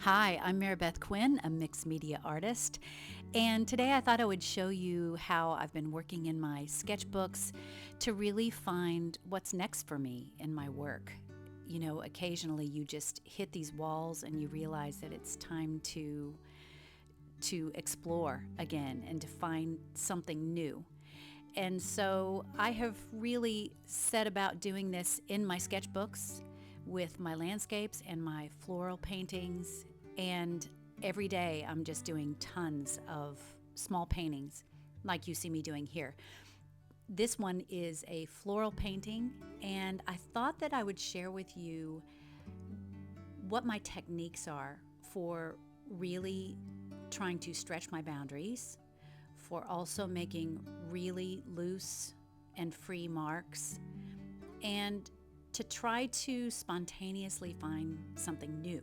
Hi, I'm Maribeth Quinn, a mixed media artist, and today I thought I would show you how I've been working in my sketchbooks to really find what's next for me in my work. You know, occasionally you just hit these walls and you realize that it's time to explore again and to find something new. And so I have really set about doing this in my sketchbooks with my landscapes and my floral paintings. And every day I'm just doing tons of small paintings like you see me doing here. This one is a floral painting, and I thought that I would share with you what my techniques are for really trying to stretch my boundaries, for also making really loose and free marks, and to try to spontaneously find something new.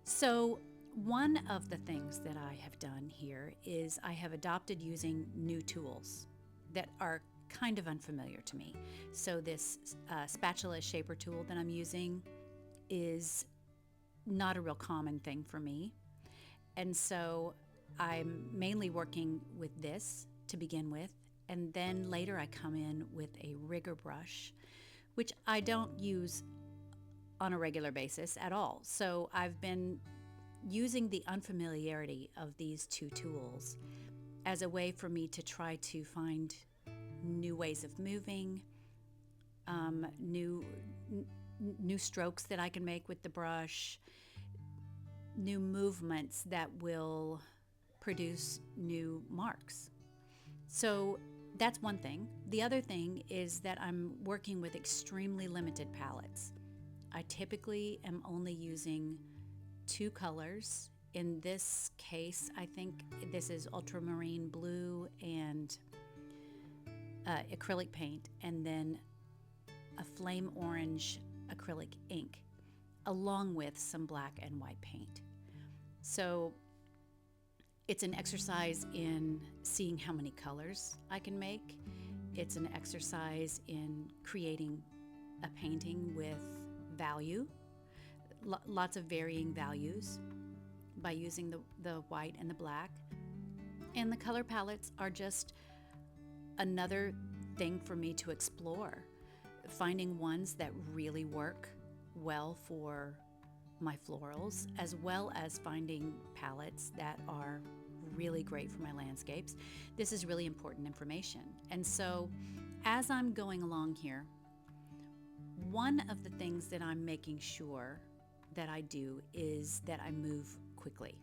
So, one of the things that I have done here is I have adopted using new tools that are kind of unfamiliar to me. So, this spatula shaper tool that I'm using is not a real common thing for me. And so, I'm mainly working with this to begin with. And then later I come in with a rigger brush, which I don't use on a regular basis at all. So I've been using the unfamiliarity of these two tools as a way for me to try to find new ways of moving, um, new new strokes that I can make with the brush, new movements that will produce new marks. So that's one thing. The other thing is that I'm working with extremely limited palettes. I typically am only using two colors. In this case, I think this is ultramarine blue and acrylic paint, and then a flame orange acrylic ink, along with some black and white paint. So it's an exercise in seeing how many colors I can make. It's an exercise in creating a painting with value, lots of varying values by using the white and the black. And the color palettes are just another thing for me to explore, finding ones that really work well for my florals, as well as finding palettes that are really great for my landscapes. This is really important information. And so as I'm going along here, one of the things that I'm making sure that I do is that I move quickly.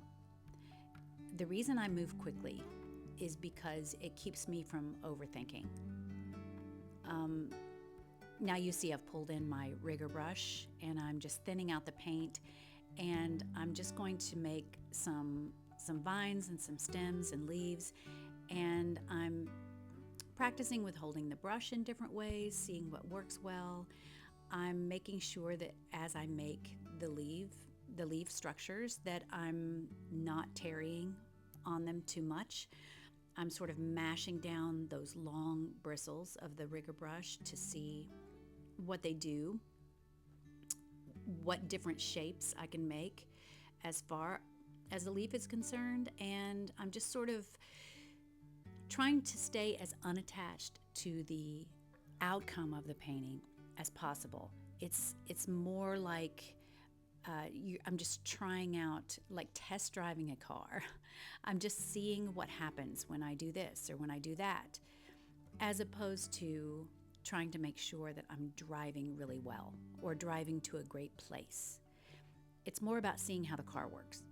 The reason I move quickly is because it keeps me from overthinking. Now you see I've pulled in my rigger brush and I'm just thinning out the paint, and I'm just going to make some vines and some stems and leaves, and I'm practicing with holding the brush in different ways, seeing what works well. I'm making sure that as I make the leaf structures, that I'm not tarrying on them too much. I'm sort of mashing down those long bristles of the rigger brush to see what they do, what different shapes I can make as far as the leaf is concerned, and I'm just sort of trying to stay as unattached to the outcome of the painting as possible. It's more like I'm just trying out, like test driving a car. I'm just seeing what happens when I do this or when I do that, as opposed to trying to make sure that I'm driving really well or driving to a great place. It's more about seeing how the car works.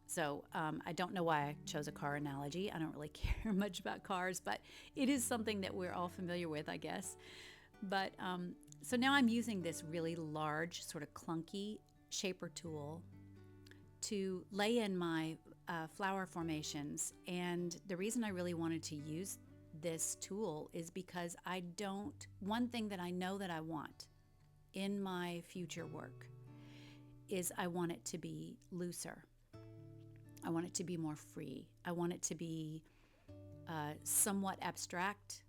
So I don't know why I chose a car analogy. I don't really care much about cars, but it is something that we're all familiar with, I guess. But so now I'm using this really large, sort of clunky shaper tool to lay in my flower formations. And the reason I really wanted to use this tool is because one thing that I know that I want in my future work is I want it to be looser. I want it to be more free. I want it to be somewhat abstract,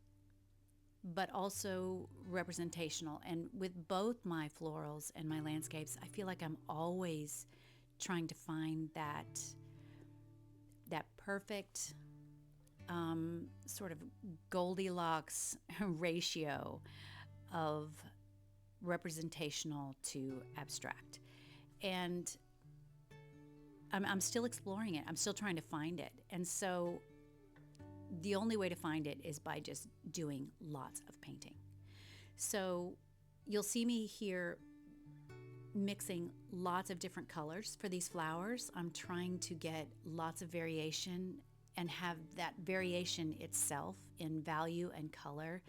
but also representational. And with both my florals and my landscapes, I feel like I'm always trying to find that perfect sort of Goldilocks ratio of representational to abstract. And I'm still exploring it. I'm still trying to find it. And so the only way to find it is by just doing lots of painting. So you'll see me here mixing lots of different colors for these flowers. I'm trying to get lots of variation and have that variation itself in value and color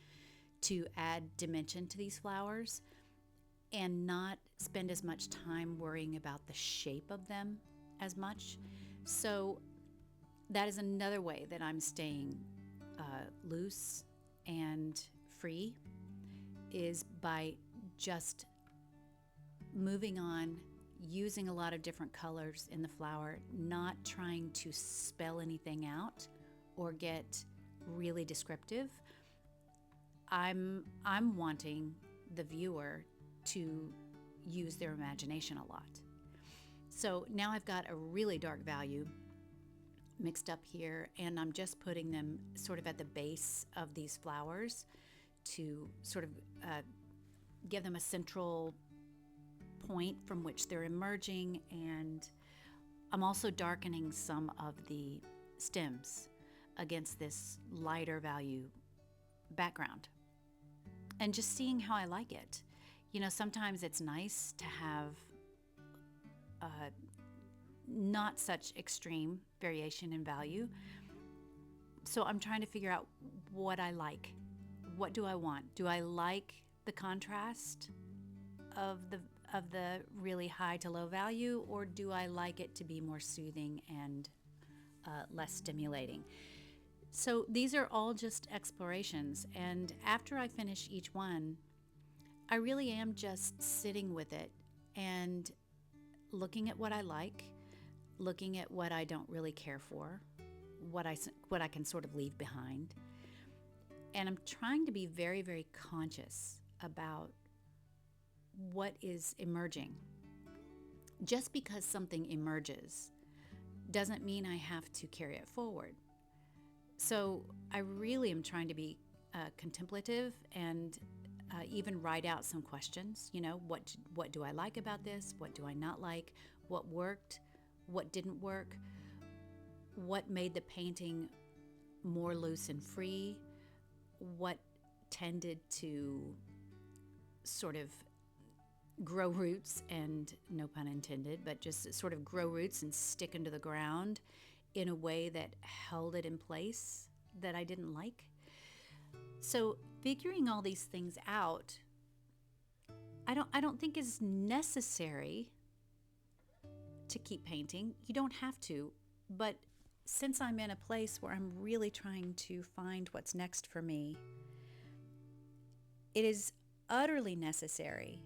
to add dimension to these flowers and not spend as much time worrying about the shape of them as much. So that is another way that I'm staying loose and free, is by just moving on, using a lot of different colors in the flower, not trying to spell anything out or get really descriptive. I'm wanting the viewer to use their imagination a lot. So now I've got a really dark value mixed up here, and I'm just putting them sort of at the base of these flowers to sort of give them a central point from which they're emerging. And I'm also darkening some of the stems against this lighter value background and just seeing how I like it. You know, sometimes it's nice to have not such extreme variation in value. So I'm trying to figure out what I like. What do I want? Do I like the contrast of the really high to low value, or do I like it to be more soothing and less stimulating? So these are all just explorations, and after I finish each one, I really am just sitting with it and looking at what I like, looking at what I don't really care for, what I can sort of leave behind. And I'm trying to be very, very conscious about what is emerging. Just because something emerges doesn't mean I have to carry it forward. So I really am trying to be contemplative and even write out some questions. You know, what do I like about this? What do I not like? What worked? What didn't work? What made the painting more loose and free? What tended to sort of grow roots, and no pun intended, but just sort of grow roots and stick into the ground in a way that held it in place that I didn't like? So figuring all these things out, I don't think is necessary to keep painting. You don't have to, but since I'm in a place where I'm really trying to find what's next for me, it is utterly necessary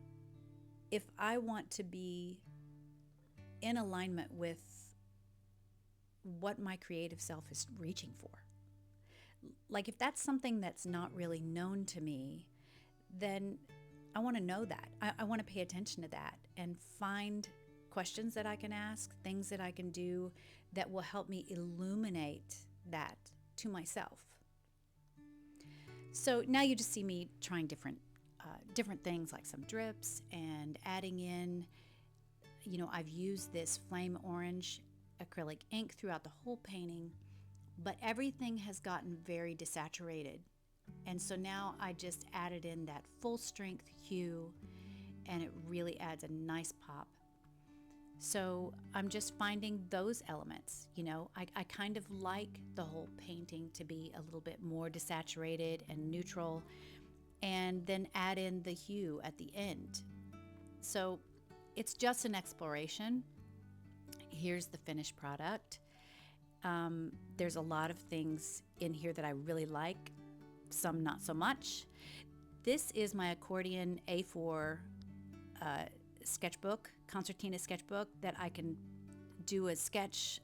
if I want to be in alignment with what my creative self is reaching for. Like, if that's something that's not really known to me, then I want to know that. I want to pay attention to that and find questions that I can ask, things that I can do that will help me illuminate that to myself. So now you just see me trying different things, like some drips and adding in, you know, I've used this flame orange acrylic ink throughout the whole painting, but everything has gotten very desaturated. And so now I just added in that full strength hue, and it really adds a nice pop. So I'm just finding those elements. You know, I kind of like the whole painting to be a little bit more desaturated and neutral, and then add in the hue at the end. So it's just an exploration. Here's the finished product. There's a lot of things in here that I really like, some not so much. This is my accordion A4 sketchbook, concertina sketchbook, that I can do a sketch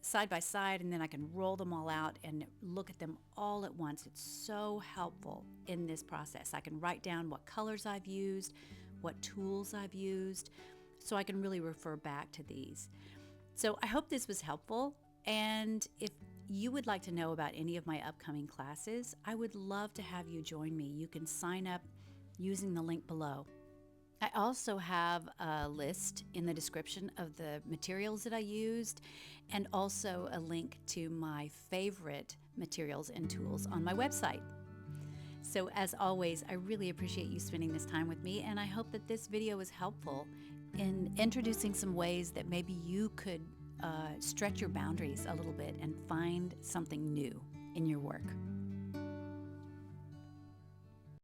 side by side, and then I can roll them all out and look at them all at once. It's so helpful in this process. I can write down what colors I've used, what tools I've used. so I can really refer back to these. So I hope this was helpful, and if you would like to know about any of my upcoming classes, I would love to have you join me. You can sign up using the link below. I also have a list in the description of the materials that I used, and also a link to my favorite materials and tools on my website. So as always, I really appreciate you spending this time with me, and I hope that this video was helpful in introducing some ways that maybe you could stretch your boundaries a little bit and find something new in your work.